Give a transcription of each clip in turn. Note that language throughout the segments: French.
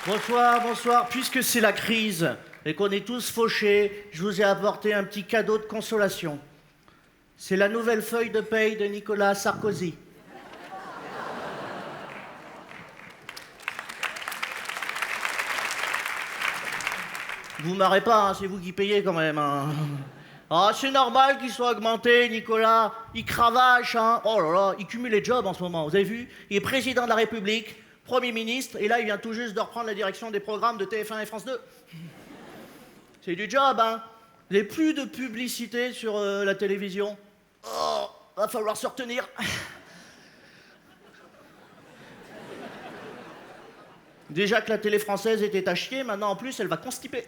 Bonsoir, bonsoir. Puisque c'est la crise et qu'on est tous fauchés, je vous ai apporté un petit cadeau de consolation. C'est la nouvelle feuille de paye de Nicolas Sarkozy. Vous marrez pas, hein, c'est vous qui payez quand même. Hein. Ah, c'est normal qu'il soit augmenté, Nicolas. Il cravache, hein. Oh là là, il cumule les jobs en ce moment. Vous avez vu? Il est président de la République, Premier ministre, et là, il vient tout juste de reprendre la direction des programmes de TF1 et France 2. C'est du job, hein. Vous n'avez plus de publicité sur la télévision. Oh, va falloir se retenir. Déjà que la télé française était à chier, maintenant en plus elle va constiper.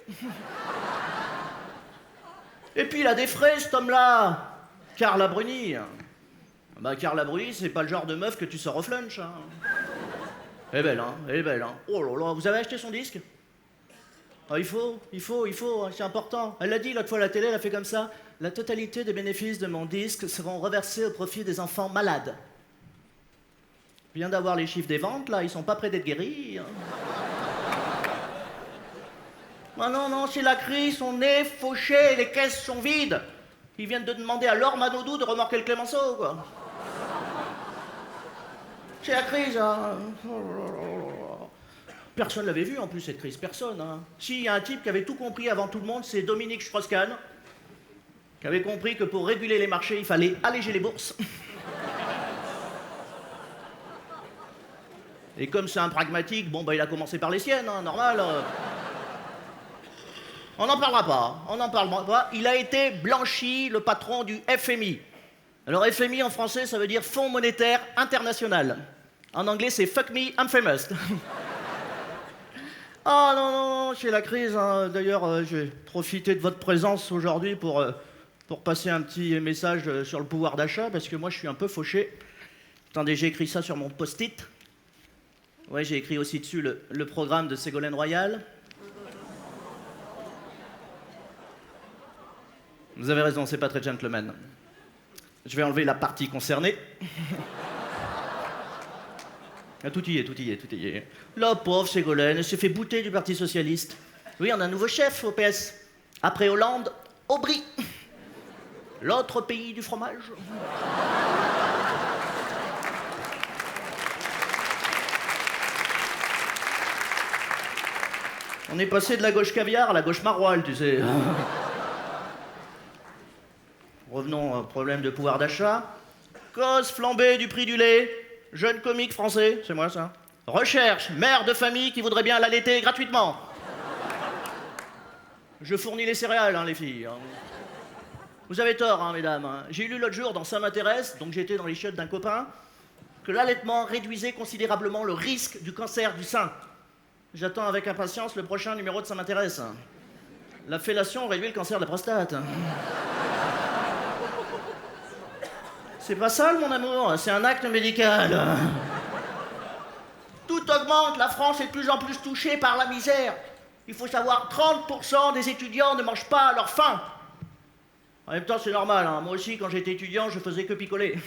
Et puis il a des frais cet homme-là. Carla Bruni. Bah Carla Bruni, c'est pas le genre de meuf que tu sors au flunch. Hein. Elle est belle, hein, elle est belle. Hein. Oh là là, vous avez acheté son disque? Ah, il faut, hein, c'est important. Elle l'a dit l'autre fois à la télé, elle a fait comme ça. La totalité des bénéfices de mon disque seront reversés au profit des enfants malades. Je viens d'avoir les chiffres des ventes, là, ils sont pas près d'être guéris. Hein. Ah non, c'est la crise, on est fauché, les caisses sont vides. Ils viennent de demander à Laure Manodou de remorquer le Clémenceau, quoi. C'est la crise, hein. Personne l'avait vu, en plus, cette crise, personne. Hein. Si, il y a un type qui avait tout compris avant tout le monde, c'est Dominique Strauss-Kahn, qui avait compris que pour réguler les marchés, il fallait alléger les bourses. Et comme c'est un pragmatique, bon, bah, il a commencé par les siennes, hein, normal. On n'en parlera pas, on n'en parlera pas. Il a été blanchi, le patron du FMI. Alors FMI en français, ça veut dire Fonds monétaire international. En anglais, c'est Fuck me, I'm famous. Ah non, c'est la crise. Hein. D'ailleurs, je vais profiter de votre présence aujourd'hui pour passer un petit message sur le pouvoir d'achat, parce que moi, je suis un peu fauché. Attendez, j'ai écrit ça sur mon post-it. Ouais, j'ai écrit aussi dessus le programme de Ségolène Royal. Vous avez raison, c'est pas très gentleman. Je vais enlever la partie concernée. Ah, tout y est. La pauvre Ségolène, elle s'est fait bouter du Parti Socialiste. Oui, on a un nouveau chef au PS. Après Hollande, Aubry. L'autre pays du fromage. On est passé de la gauche caviar à la gauche maroilles, tu sais. Revenons au problème de pouvoir d'achat. Cause flambée du prix du lait. Jeune comique français, c'est moi ça. Recherche, mère de famille qui voudrait bien l'allaiter gratuitement. Je fournis les céréales, hein, les filles. Hein. Vous avez tort, hein, mesdames. Hein. J'ai lu l'autre jour dans Ça m'intéresse, donc j'étais dans les chiottes d'un copain, que l'allaitement réduisait considérablement le risque du cancer du sein. J'attends avec impatience le prochain numéro de Ça m'intéresse. La fellation réduit le cancer de la prostate. C'est pas ça, mon amour, c'est un acte médical. Tout augmente, la France est de plus en plus touchée par la misère. Il faut savoir, 30% des étudiants ne mangent pas à leur faim. En même temps, c'est normal, hein. Moi aussi, quand j'étais étudiant, je faisais que picoler.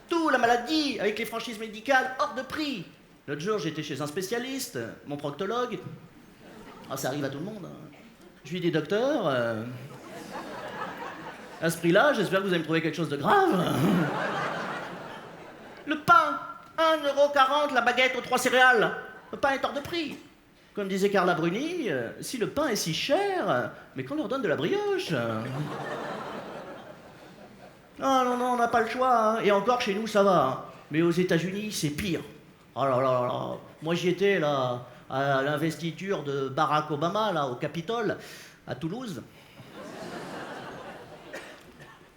Tout, la maladie, avec les franchises médicales hors de prix. L'autre jour, j'étais chez un spécialiste, mon proctologue. Ah, ça arrive à tout le monde. Hein. Je lui dis, docteur, à ce prix-là, j'espère que vous allez me trouver quelque chose de grave. Le pain, 1,40 € la baguette aux 3 céréales. Le pain est hors de prix. Comme disait Carla Bruni, si le pain est si cher, mais qu'on leur donne de la brioche. Non, on n'a pas le choix. Hein. Et encore, chez nous, ça va. Hein. Mais aux États-Unis, c'est pire. Oh là là là. Moi, j'y étais, là, à l'investiture de Barack Obama, là, au Capitole, à Toulouse.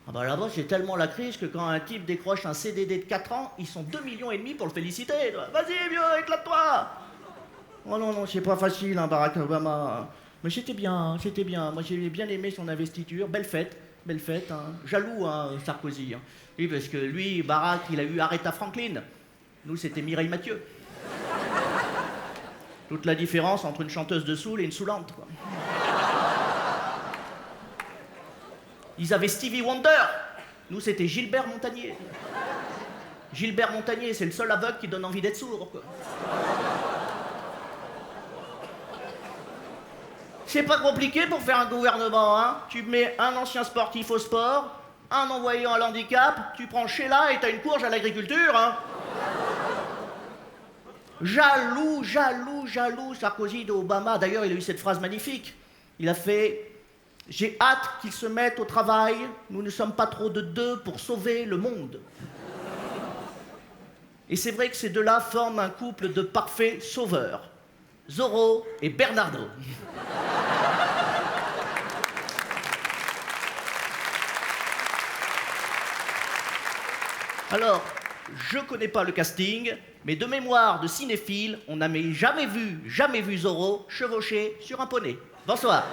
Ah bah là-bas, c'est tellement la crise que quand un type décroche un CDD de 4 ans, ils sont 2,5 millions pour le féliciter. Vas-y, vieux, éclate-toi. Oh non, c'est pas facile, hein, Barack Obama. Mais c'était bien. Moi, j'ai bien aimé son investiture. Belle fête, hein. Jaloux, hein, Sarkozy. Hein. Oui, parce que lui, Barack, il a eu Aretha Franklin. Nous, c'était Mireille Mathieu. Toute la différence entre une chanteuse de soul et une soulante, quoi. Ils avaient Stevie Wonder. Nous, c'était Gilbert Montagnier. Gilbert Montagnier, c'est le seul aveugle qui donne envie d'être sourd, quoi. C'est pas compliqué pour faire un gouvernement, hein. Tu mets un ancien sportif au sport, un envoyé à l'handicap, tu prends Sheila et t'as une courge à l'agriculture, hein. Jaloux, jaloux, jaloux, Sarkozy d'Obama. D'ailleurs, il a eu cette phrase magnifique. Il a fait « J'ai hâte qu'ils se mettent au travail, nous ne sommes pas trop de deux pour sauver le monde ». Et c'est vrai que ces deux-là forment un couple de parfaits sauveurs. Zorro et Bernardo. Alors, je connais pas le casting, mais de mémoire de cinéphile, on n'a jamais vu Zorro chevaucher sur un poney. Bonsoir.